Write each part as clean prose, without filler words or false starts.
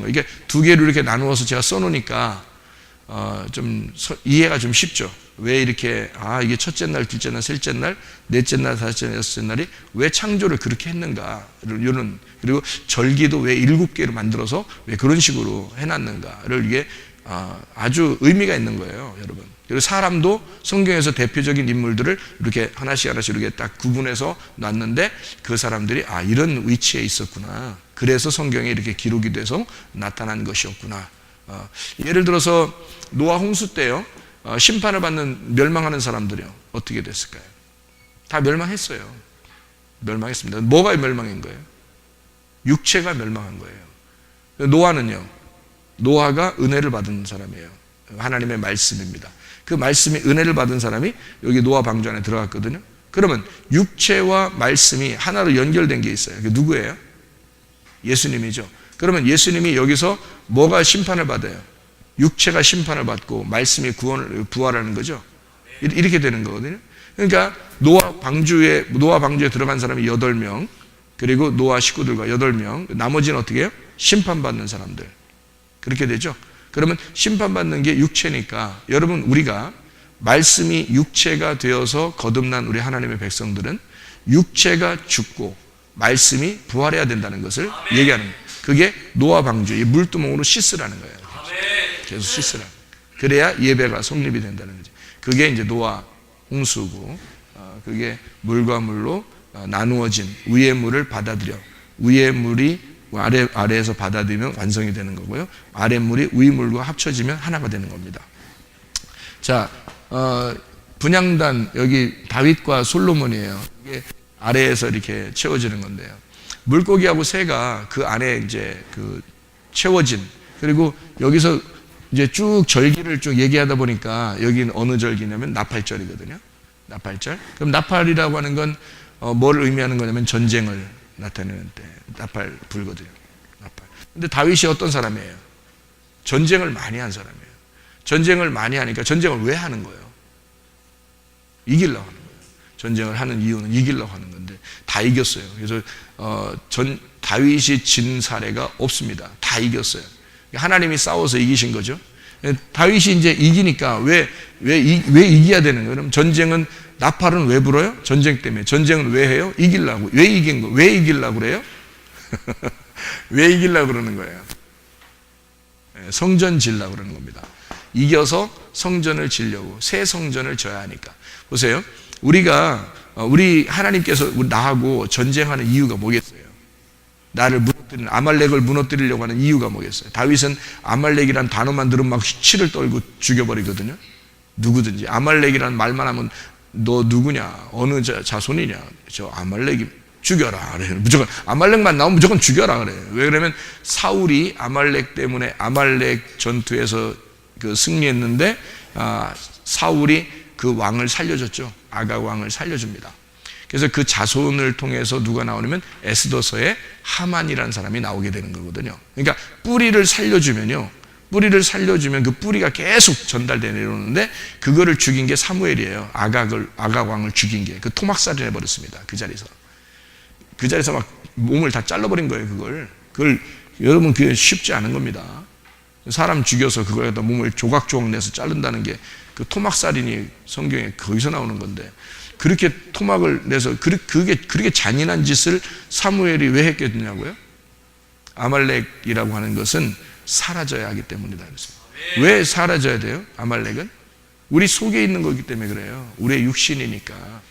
이게 두 개로 이렇게 나누어서 제가 써놓으니까 좀 이해가 좀 쉽죠. 왜 이렇게 이게 첫째 날, 둘째 날, 셋째 날, 넷째 날, 다섯째 날, 여섯째 날이 왜 창조를 그렇게 했는가, 이런, 그리고 절기도 왜 7개로 만들어서 왜 그런 식으로 해놨는가를 이게 아주 의미가 있는 거예요, 여러분. 그리고 사람도 성경에서 대표적인 인물들을 이렇게 하나씩 이렇게 딱 구분해서 놨는데 그 사람들이 이런 위치에 있었구나. 그래서 성경에 이렇게 기록이 돼서 나타난 것이었구나. 예를 들어서 노아 홍수 때요, 심판을 받는 멸망하는 사람들이요, 어떻게 됐을까요? 다 멸망했어요. 멸망했습니다. 뭐가 멸망인 거예요? 육체가 멸망한 거예요. 노아는요, 노아가 은혜를 받은 사람이에요. 하나님의 말씀입니다. 그 말씀이 은혜를 받은 사람이 여기 노아 방주 안에 들어갔거든요. 그러면 육체와 말씀이 하나로 연결된 게 있어요. 그게 누구예요? 예수님이죠. 그러면 예수님이 여기서 뭐가 심판을 받아요? 육체가 심판을 받고 말씀이 부활하는 거죠. 이렇게 되는 거거든요. 그러니까 노아 방주에 들어간 사람이 8명, 그리고 노아 식구들과 8명, 나머지는 어떻게 해요? 심판받는 사람들. 그렇게 되죠. 그러면 심판받는 게 육체니까, 여러분, 우리가 말씀이 육체가 되어서 거듭난 우리 하나님의 백성들은 육체가 죽고 말씀이 부활해야 된다는 것을 얘기하는 거예요. 그게 노아 방주, 이 물두멍으로 씻으라는 거예요. 계속 씻으라. 그래야 예배가 성립이 된다는 거죠. 그게 이제 노아 홍수고, 그게 물과 물로 나누어진 위의 물을 받아들여, 위의 물이 아래에서 받아들이면 완성이 되는 거고요, 아래 물이 위 물과 합쳐지면 하나가 되는 겁니다. 자, 분향단, 여기 다윗과 솔로몬이에요. 이게 아래에서 이렇게 채워지는 건데요, 물고기하고 새가 그 안에 이제 그 채워진, 그리고 여기서 이제 쭉 절기를 쭉 얘기하다 보니까 여기는 어느 절기냐면 나팔절이거든요. 나팔절. 그럼 나팔이라고 하는 건 뭘 의미하는 거냐면 전쟁을 나타내는 때 나팔 불거든요. 나팔. 근데 다윗이 어떤 사람이에요? 전쟁을 많이 한 사람이에요. 전쟁을 많이 하니까 전쟁을 왜 하는 거예요? 이기려고 하는 거예요. 전쟁을 하는 이유는 이기려고 하는 건데 다 이겼어요. 그래서 다윗이 진 사례가 없습니다. 다 이겼어요. 하나님이 싸워서 이기신 거죠. 다윗이 이제 이기니까 왜 이겨야 되는 거예요? 그럼 전쟁은, 나팔은 왜 불어요? 전쟁 때문에. 전쟁은 왜 해요? 이기려고. 왜 이기려고 그래요? 왜 이기려고 그러는 거예요? 성전 지으려고 그러는 겁니다. 이겨서 성전을 지으려고, 새 성전을 져야 하니까. 보세요. 우리 하나님께서 나하고 전쟁하는 이유가 뭐겠어요? 나를 무너뜨리는, 아말렉을 무너뜨리려고 하는 이유가 뭐겠어요? 다윗은 아말렉이란 단어만 들으면 막 치를 떨고 죽여버리거든요. 누구든지 아말렉이라는 말만 하면 너 누구냐, 어느 자손이냐, 저 아말렉이 죽여라 그래요. 무조건 아말렉만 나오면 무조건 죽여라 그래요. 왜 그러면 사울이 아말렉 때문에 아말렉 전투에서 그 승리했는데 사울이 그 왕을 살려줬죠. 아각 왕을 살려줍니다. 그래서 그 자손을 통해서 누가 나오냐면 에스더서에 하만이라는 사람이 나오게 되는 거거든요. 그러니까 뿌리를 살려주면 그 뿌리가 계속 전달되어 내려오는데, 그거를 죽인 게 사무엘이에요. 아각 왕을 죽인 게, 그 토막살을 해버렸습니다. 그 자리에서 막 몸을 다 잘라버린 거예요. 그걸 여러분, 그게 쉽지 않은 겁니다. 사람 죽여서 그걸 갖다 몸을 조각조각 내서 자른다는 게 그 토막살인이 성경에 거기서 나오는 건데, 그렇게 토막을 내서 그렇게 잔인한 짓을 사무엘이 왜 했겠냐고요? 아말렉이라고 하는 것은 사라져야 하기 때문이다. 왜 사라져야 돼요? 아말렉은 우리 속에 있는 거기 때문에 그래요. 우리의 육신이니까.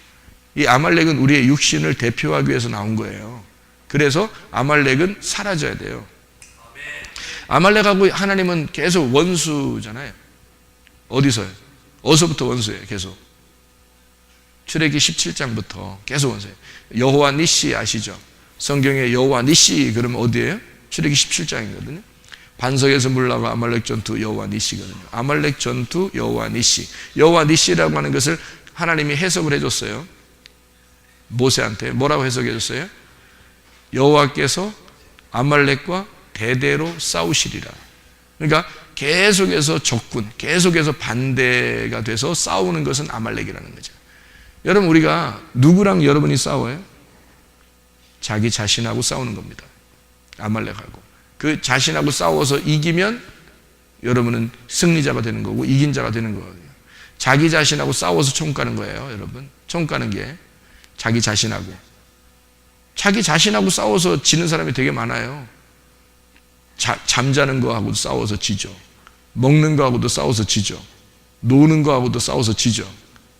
이 아말렉은 우리의 육신을 대표하기 위해서 나온 거예요. 그래서 아말렉은 사라져야 돼요. 아말렉하고 하나님은 계속 원수잖아요. 어디서요? 어디서부터 원수예요? 계속 출애기 17장부터 계속 원수예요. 여호와 니시 아시죠? 성경에 여호와 니시 그러면 어디예요? 출애기 17장이거든요. 반석에서 물나가 아말렉 전투 여호와 니시거든요. 아말렉 전투 여호와 니시. 여호와 니시라고 하는 것을 하나님이 해석을 해줬어요. 모세한테 뭐라고 해석해 줬어요? 여호와께서 아말렉과 대대로 싸우시리라. 그러니까 계속해서 적군, 계속해서 반대가 돼서 싸우는 것은 아말렉이라는 거죠. 여러분, 우리가 누구랑 여러분이 싸워요? 자기 자신하고 싸우는 겁니다. 아말렉하고. 그 자신하고 싸워서 이기면 여러분은 승리자가 되는 거고 이긴 자가 되는 거거든요. 자기 자신하고 싸워서 총 가는 거예요, 여러분. 총 가는 게 자기 자신하고 싸워서 지는 사람이 되게 많아요. 잠자는 거하고도 싸워서 지죠. 먹는 거하고도 싸워서 지죠. 노는 거하고도 싸워서 지죠.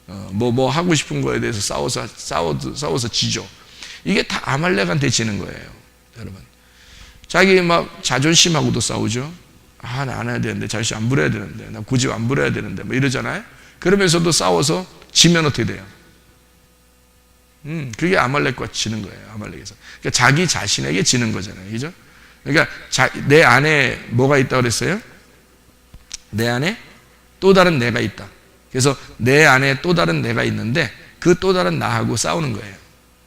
뭐 하고 싶은 거에 대해서 싸워서 지죠. 이게 다 아말렉한테 지는 거예요, 여러분. 자기 막 자존심하고도 싸우죠. 나 안 해야 되는데, 자존심 안 부려야 되는데, 나 고집 안 부려야 되는데, 뭐 이러잖아요. 그러면서도 싸워서 지면 어떻게 돼요? 그게 아말렉과 지는 거예요, 아말렉에서. 그러니까 자기 자신에게 지는 거잖아요, 그죠? 그러니까 내 안에 뭐가 있다고 그랬어요? 내 안에 또 다른 내가 있다. 그래서 내 안에 또 다른 내가 있는데 그 또 다른 나하고 싸우는 거예요.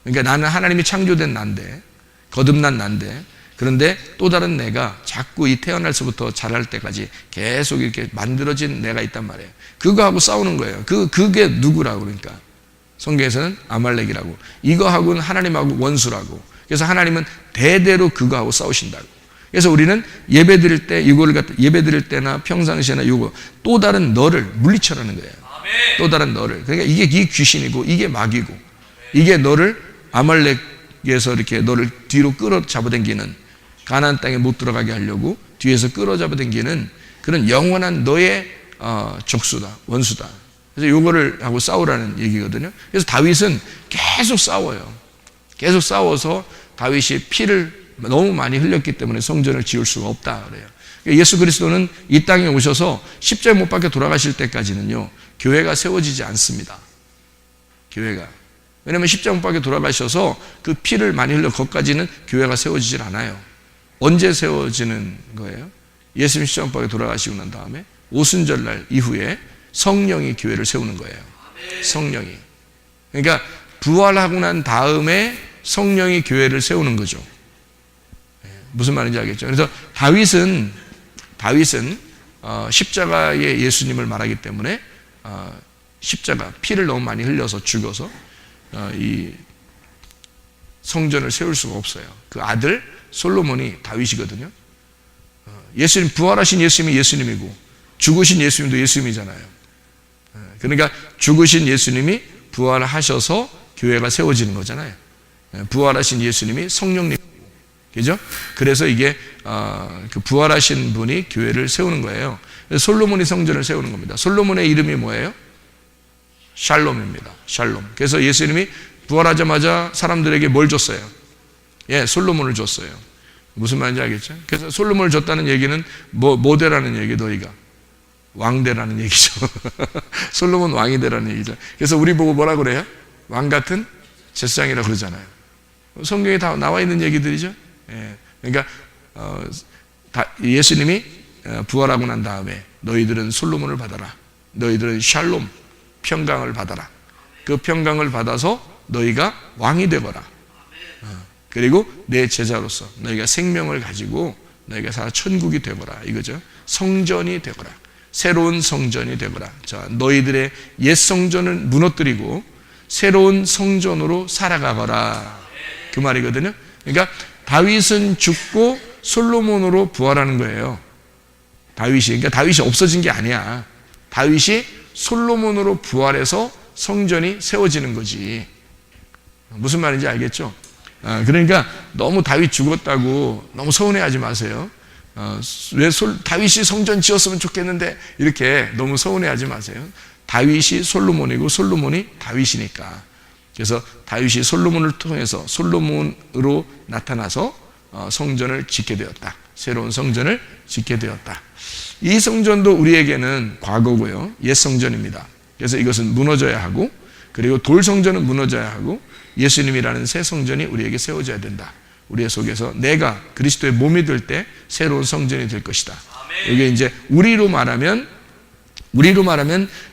그러니까 나는 하나님이 창조된 나인데, 거듭난 나인데, 그런데 또 다른 내가 자꾸 이 태어날서부터 자랄 때까지 계속 이렇게 만들어진 내가 있단 말이에요. 그거하고 싸우는 거예요. 그게 누구라고 그러니까. 성경에서는 아말렉이라고. 이거하고는 하나님하고 원수라고. 그래서 하나님은 대대로 그거하고 싸우신다고. 그래서 우리는 예배 드릴 때, 예배 드릴 때나 평상시에나 이거 또 다른 너를 물리쳐라는 거예요. 또 다른 너를. 그러니까 이게 귀신이고, 이게 마귀고, 이게 너를 아말렉에서 이렇게 너를 뒤로 끌어 잡아당기는, 가나안 땅에 못 들어가게 하려고 뒤에서 끌어 잡아당기는 그런 영원한 너의 적수다, 원수다. 그래서 요거를 하고 싸우라는 얘기거든요. 그래서 다윗은 계속 싸워요. 계속 싸워서 다윗이 피를 너무 많이 흘렸기 때문에 성전을 지을 수가 없다 그래요. 예수 그리스도는 이 땅에 오셔서 십자가에 못 박혀 돌아가실 때까지는요, 교회가 세워지지 않습니다. 교회가. 왜냐하면 십자가 못 박혀 돌아가셔서 그 피를 많이 흘려 거기까지는 교회가 세워지질 않아요. 언제 세워지는 거예요? 예수님 십자가 못 박혀 돌아가시고 난 다음에 오순절날 이후에 성령이 교회를 세우는 거예요. 성령이. 그러니까 부활하고 난 다음에 성령이 교회를 세우는 거죠. 무슨 말인지 알겠죠? 그래서 다윗은 십자가에 예수님을 말하기 때문에 십자가, 피를 너무 많이 흘려서 죽어서 이 성전을 세울 수가 없어요. 그 아들 솔로몬이 다윗이거든요. 예수님, 부활하신 예수님이 예수님이고 죽으신 예수님도 예수님이잖아요. 그러니까 죽으신 예수님이 부활하셔서 교회가 세워지는 거잖아요. 부활하신 예수님이 성령님, 그죠? 그래서 이게 그 부활하신 분이 교회를 세우는 거예요. 솔로몬이 성전을 세우는 겁니다. 솔로몬의 이름이 뭐예요? 샬롬입니다. 샬롬. 그래서 예수님이 부활하자마자 사람들에게 뭘 줬어요? 솔로몬을 줬어요. 무슨 말인지 알겠죠? 그래서 솔로몬을 줬다는 얘기는 뭐 되라는 얘기, 너희가 왕되라는 얘기죠. 솔로몬 왕이 되라는 얘기죠. 그래서 우리 보고 뭐라 그래요? 왕 같은 제사장이라고 그러잖아요. 성경에 다 나와 있는 얘기들이죠. 그러니까 예수님이 부활하고 난 다음에 너희들은 솔로몬을 받아라. 너희들은 샬롬, 평강을 받아라. 그 평강을 받아서 너희가 왕이 되거라. 그리고 내 제자로서 너희가 생명을 가지고 너희가 살아 천국이 되거라. 이거죠. 성전이 되거라. 새로운 성전이 되거라. 자, 너희들의 옛 성전을 무너뜨리고 새로운 성전으로 살아가거라. 그 말이거든요. 그러니까 다윗은 죽고 솔로몬으로 부활하는 거예요. 그러니까 다윗이 없어진 게 아니야. 다윗이 솔로몬으로 부활해서 성전이 세워지는 거지. 무슨 말인지 알겠죠? 그러니까 너무 다윗 죽었다고 너무 서운해하지 마세요. 왜 다윗이 성전 지었으면 좋겠는데 이렇게 너무 서운해하지 마세요. 다윗이 솔로몬이고 솔로몬이 다윗이니까. 그래서 다윗이 솔로몬을 통해서 솔로몬으로 나타나서 성전을 짓게 되었다. 새로운 성전을 짓게 되었다. 이 성전도 우리에게는 과거고요. 옛 성전입니다. 그래서 이것은 무너져야 하고, 그리고 돌 성전은 무너져야 하고, 예수님이라는 새 성전이 우리에게 세워져야 된다. 우리의 속에서 내가 그리스도의 몸이 될 때 새로운 성전이 될 것이다. 이게 이제 우리로 말하면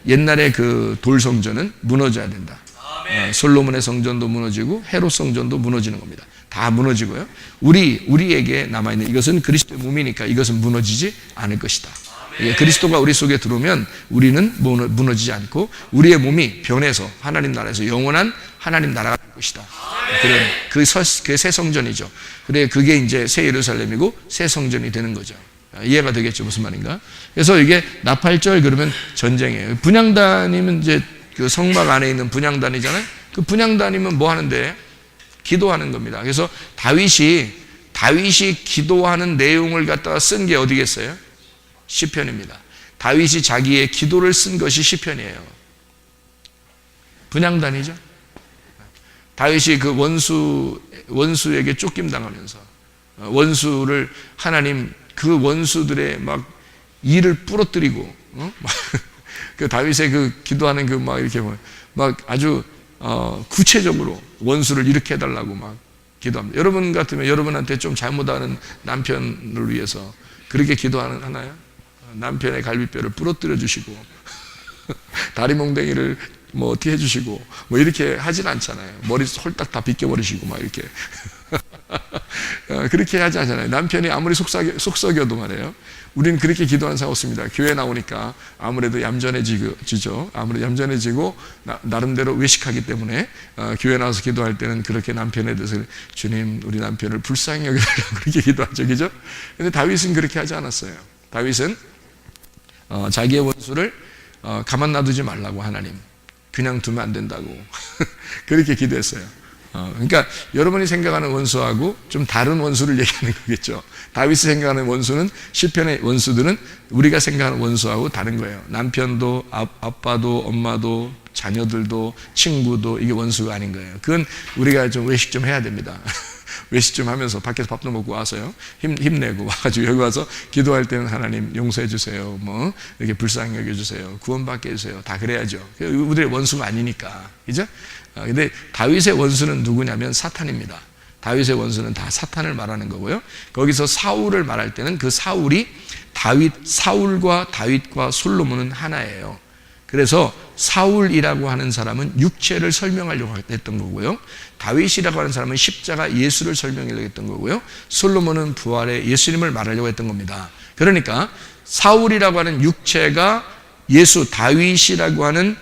옛날에 그 돌 성전은 무너져야 된다. 솔로몬의 성전도 무너지고 헤롯 성전도 무너지는 겁니다. 다 무너지고요. 우리에게 남아있는 이것은 그리스도의 몸이니까 이것은 무너지지 않을 것이다. 그리스도가 우리 속에 들어오면 우리는 무너지지 않고 우리의 몸이 변해서 하나님 나라에서 영원한 하나님 나라가 될 것이다. 그런 그 새 성전이죠. 그래 그게 이제 새 예루살렘이고 새 성전이 되는 거죠. 이해가 되겠죠, 무슨 말인가? 그래서 이게 나팔절 그러면 전쟁이에요. 분향단이면 이제 그 성막 안에 있는 분향단이잖아요. 그 분향단이면 뭐 하는데? 기도하는 겁니다. 그래서 다윗이 기도하는 내용을 갖다가 쓴 게 어디겠어요? 시편입니다. 다윗이 자기의 기도를 쓴 것이 시편이에요. 분향단이죠. 다윗이 그 원수에게 쫓김 당하면서 원수를 하나님 그 원수들의 막 이를 부러뜨리고 그 다윗의 그 기도하는 그 막 이렇게 막 아주 구체적으로 원수를 일으켜 달라고 막 기도합니다. 여러분 같으면 여러분한테 좀 잘못하는 남편을 위해서 그렇게 기도하나요? 남편의 갈비뼈를 부러뜨려 주시고 다리 몽댕이를 뭐 어떻게 해주시고 뭐 이렇게 하진 않잖아요. 머리 홀딱 다 빗겨버리시고 막 이렇게 그렇게 하지 않잖아요. 남편이 아무리 속썩여도 말이에요. 우리는 그렇게 기도하는 사람 없습니다. 교회 나오니까 아무래도 얌전해지죠. 아무래도 얌전해지고 나름대로 외식하기 때문에 교회 나와서 기도할 때는 그렇게 남편에 대해서 주님 우리 남편을 불쌍히 여겨달라고 그렇게 기도하죠. 그죠? 근데 다윗은 그렇게 하지 않았어요. 다윗은 자기의 원수를 가만 놔두지 말라고 하나님 그냥 두면 안 된다고 그렇게 기도했어요. 그러니까 여러분이 생각하는 원수하고 좀 다른 원수를 얘기하는 거겠죠. 다윗이 생각하는 원수는 시편의 원수들은 우리가 생각하는 원수하고 다른 거예요. 남편도 아빠도 엄마도 자녀들도 친구도 이게 원수가 아닌 거예요. 그건 우리가 좀 외식 좀 해야 됩니다. 외식 좀 하면서 밖에서 밥도 먹고 와서요. 힘내고 와가지고 여기 와서 기도할 때는 하나님 용서해 주세요. 뭐 이렇게 불쌍히 여겨주세요. 구원받게 해주세요. 다 그래야죠. 우리의 원수가 아니니까. 그죠? 근데 다윗의 원수는 누구냐면 사탄입니다. 다윗의 원수는 다 사탄을 말하는 거고요. 거기서 사울을 말할 때는 그 사울이 사울과 다윗과 솔로몬은 하나예요. 그래서 사울이라고 하는 사람은 육체를 설명하려고 했던 거고요. 다윗이라고 하는 사람은 십자가 예수를 설명하려고 했던 거고요. 솔로몬은 부활의 예수님을 말하려고 했던 겁니다. 그러니까 사울이라고 하는 육체가 예수 다윗이라고 하는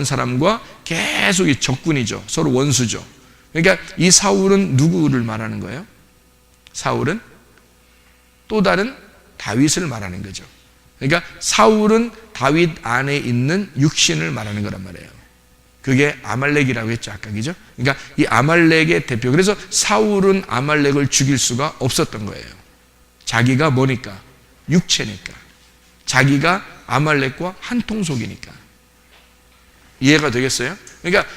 사람과 계속 이 적군이죠. 서로 원수죠. 그러니까 이 사울은 누구를 말하는 거예요? 사울은 또 다른 다윗을 말하는 거죠. 그러니까 사울은 다윗 안에 있는 육신을 말하는 거란 말이에요. 그게 아말렉이라고 했죠, 아까. 그죠? 그러니까 이 아말렉의 대표. 그래서 사울은 아말렉을 죽일 수가 없었던 거예요. 자기가 뭐니까? 육체니까. 자기가 아말렉과 한 통속이니까. 이해가 되겠어요? 그러니까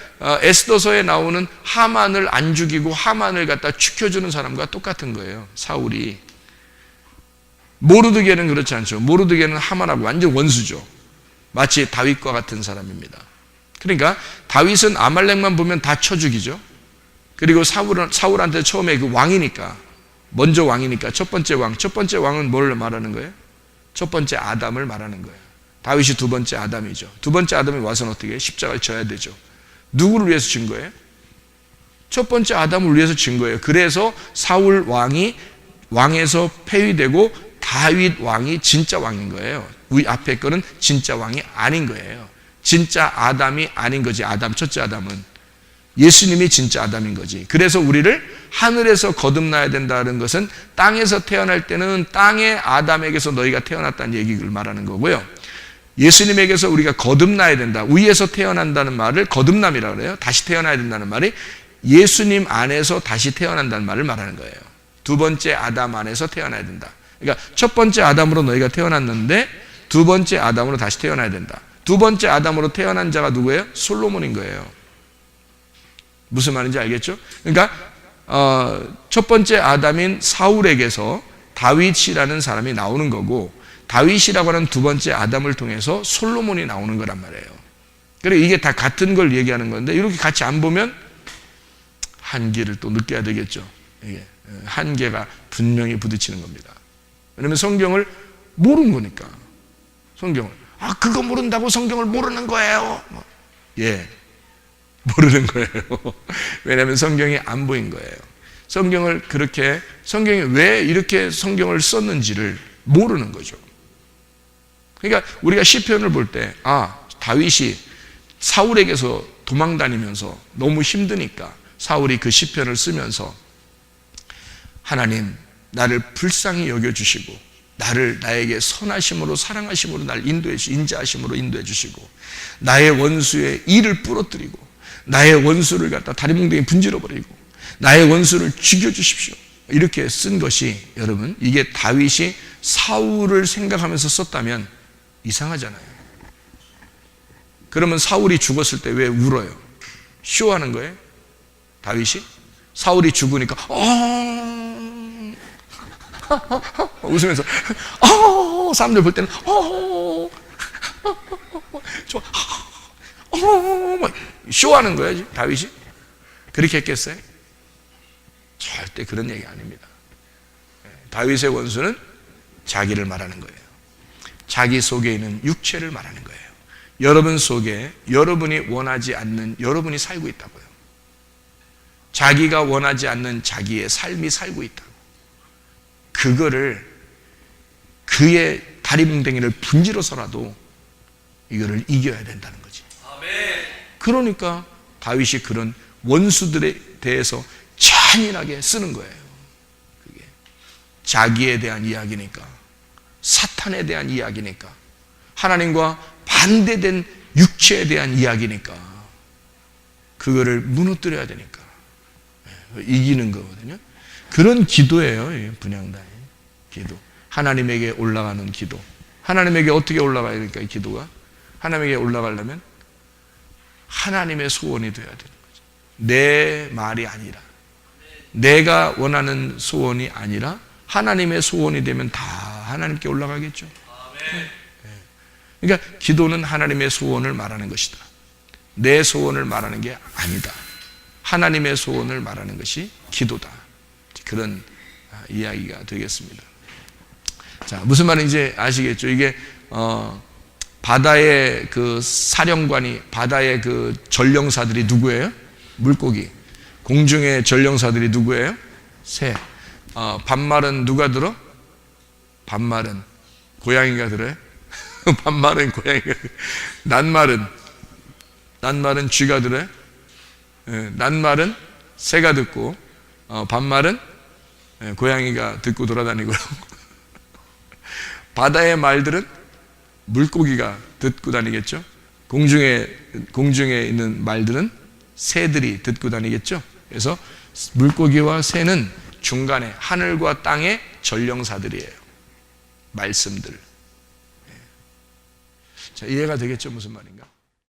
에스더서에 나오는 하만을 안 죽이고 하만을 갖다 죽여주는 사람과 똑같은 거예요. 사울이. 모르드게는 그렇지 않죠. 모르드게는 하만하고 완전 원수죠. 마치 다윗과 같은 사람입니다. 그러니까 다윗은 아말렉만 보면 다 쳐 죽이죠. 그리고 사울한테 처음에 그 왕이니까, 먼저 왕이니까 첫 번째 왕은 뭘 말하는 거예요? 첫 번째 아담을 말하는 거예요. 다윗이 두 번째 아담이죠. 두 번째 아담이 와서는 어떻게 해요? 십자가를 져야 되죠. 누구를 위해서 진 거예요? 첫 번째 아담을 위해서 진 거예요. 그래서 사울 왕이 왕에서 폐위되고 다윗 왕이 진짜 왕인 거예요. 우리 앞에 거는 진짜 왕이 아닌 거예요. 진짜 아담이 아닌 거지. 첫째 아담은 예수님이 진짜 아담인 거지. 그래서 우리를 하늘에서 거듭나야 된다는 것은 땅에서 태어날 때는 땅의 아담에게서 너희가 태어났다는 얘기를 말하는 거고요. 예수님에게서 우리가 거듭나야 된다. 위에서 태어난다는 말을 거듭남이라고 그래요. 다시 태어나야 된다는 말이 예수님 안에서 다시 태어난다는 말을 말하는 거예요. 두 번째 아담 안에서 태어나야 된다. 그러니까 첫 번째 아담으로 너희가 태어났는데 두 번째 아담으로 다시 태어나야 된다. 두 번째 아담으로 태어난 자가 누구예요? 솔로몬인 거예요. 무슨 말인지 알겠죠? 그러니까 첫 번째 아담인 사울에게서 다윗이라는 사람이 나오는 거고, 다윗이라고 하는 두 번째 아담을 통해서 솔로몬이 나오는 거란 말이에요. 그래 이게 다 같은 걸 얘기하는 건데 이렇게 같이 안 보면 한계를 또 느껴야 되겠죠. 이게 한계가 분명히 부딪히는 겁니다. 왜냐하면 성경을 모르는 거니까. 성경을 그거 모른다고 성경을 모르는 거예요. 예, 모르는 거예요. 왜냐하면 성경이 안 보인 거예요. 성경이 왜 이렇게 성경을 썼는지를 모르는 거죠. 그러니까 우리가 시편을 볼 때 다윗이 사울에게서 도망다니면서 너무 힘드니까 사울이 그 시편을 쓰면서 하나님 나를 불쌍히 여겨주시고 나에게 선하심으로 사랑하심으로 나를 인자하심으로 인도해 주시고 나의 원수의 이를 부러뜨리고 나의 원수를 갖다 다리뭉덩이 분질러 버리고 나의 원수를 죽여주십시오. 이렇게 쓴 것이 여러분 이게 다윗이 사울을 생각하면서 썼다면 이상하잖아요. 그러면 사울이 죽었을 때 왜 울어요? 쇼하는 거예요? 다윗이? 사울이 죽으니까 웃으면서 사람들 볼 때는 쇼하는 거예요 다윗이? 그렇게 했겠어요? 절대 그런 얘기 아닙니다. 다윗의 원수는 자기를 말하는 거예요. 자기 속에 있는 육체를 말하는 거예요. 여러분 속에 여러분이 원하지 않는 여러분이 살고 있다고요. 자기가 원하지 않는 자기의 삶이 살고 있다고. 그거를 그의 다리뭉댕이를 분지러서라도 이거를 이겨야 된다는 거지. 그러니까 다윗이 그런 원수들에 대해서 잔인하게 쓰는 거예요. 그게 자기에 대한 이야기니까, 사탄에 대한 이야기니까, 하나님과 반대된 육체에 대한 이야기니까 그거를 무너뜨려야 되니까 이기는 거거든요. 그런 기도예요. 분향단의 기도. 하나님에게 올라가는 기도. 하나님에게 어떻게 올라가야 되니까 이 기도가? 하나님에게 올라가려면 하나님의 소원이 되어야 되는 거죠. 내 말이 아니라 내가 원하는 소원이 아니라 하나님의 소원이 되면 다 하나님께 올라가겠죠. 그러니까 기도는 하나님의 소원을 말하는 것이다. 내 소원을 말하는 게 아니다. 하나님의 소원을 말하는 것이 기도다. 그런 이야기가 되겠습니다. 자, 무슨 말인지 아시겠죠? 이게 바다의 그 사령관이, 바다의 그 전령사들이 누구예요? 물고기. 공중의 전령사들이 누구예요? 새. 반말은 누가 들어? 반말은 고양이가 들어요? 반말은 고양이가 들어요. 낱말은 쥐가 들어요? 낱말은 새가 듣고 반말은 고양이가 듣고 돌아다니고 바다의 말들은 물고기가 듣고 다니겠죠. 공중에 있는 말들은 새들이 듣고 다니겠죠. 그래서 물고기와 새는 중간에 하늘과 땅의 전령사들이에요. 말씀들. 자, 이해가 되겠죠? 무슨 말인가?